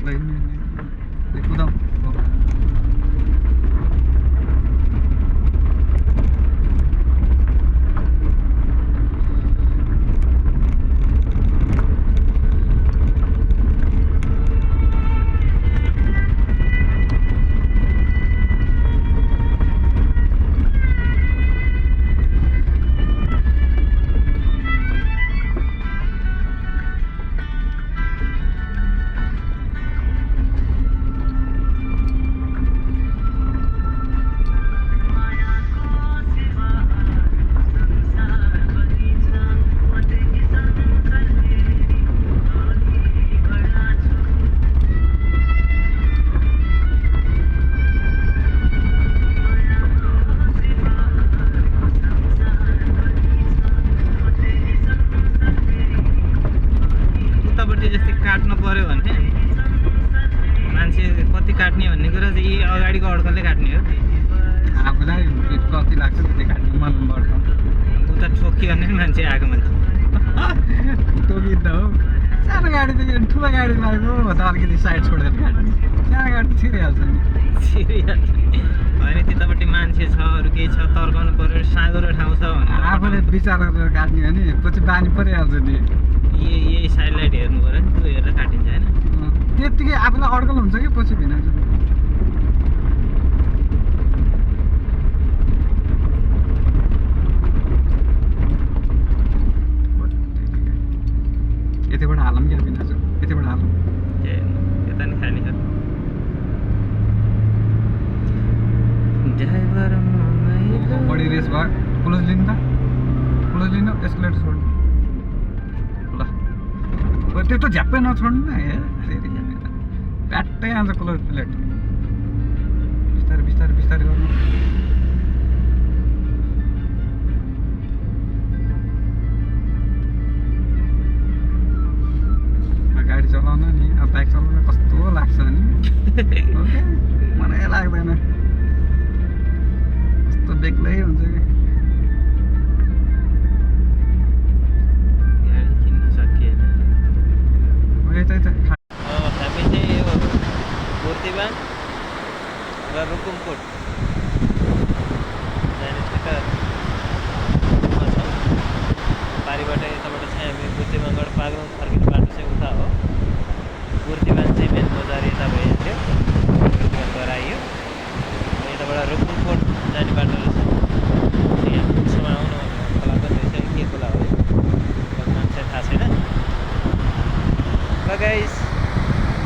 कुदाऊ जस्तै काट्नु पर्यो भने मान्छे कति काट्ने भन्ने कुरा चाहिँ यी अगाडिको अड्कलले काट्ने हो आफूलाई कति लाग्छ त्यति काट्नु मनबाट उता ठोक्यो भने नि मान्छे आएको मान्छे टोकिँदा हो सानो गाडीदेखि ठुलो गाडी लागेको त अलिकति साइड छोडेर काट्ने सानो गाडी त छिरिहाल्छ नि छिरिहाल्छ होइन त्यतापट्टि मान्छे छ अरू केही छ तर्काउनु पर्यो साँगुरो ठाउँ छ भने आफूले विचार गरेर काट्ने भने पछि बानी परिहाल्छ नि यही साइड लाइट हेर्नु पर्यो नि त्यो हेरेर काटिन्छ होइन त्यत्तिकै आफूलाई अड्कल हुन्छ कि पछि भिनाउँछ यतिबाट हालौँ क्या भिनाउँछ यतिबाट हालौँ यता नि खाने छ ड्राइभर बढी रेस भयो क्लोज लिनु त क्लोज लिनु एस्केलेटर छोड्नु ल त्यो त झ्याप्पै नछोड्नु न हे फेरि प्याट्टै आउँछ क्लोज प्लेट बिस्तारै बिस्तारै बिस्तारै गर्नु गाडी चलाउन नि अब बाइक चलाउन कस्तो लाग्छ नि मलाई लाग्दैन कस्तो बेग्लै हुन्छ कि हामी चाहिँ यो बुर्तिवान र रुकुमकोट जाने ठेक्का पारिबाट यताबाट चाहिँ हामी बुर्तिवानबाट पाक्नु फर्किनु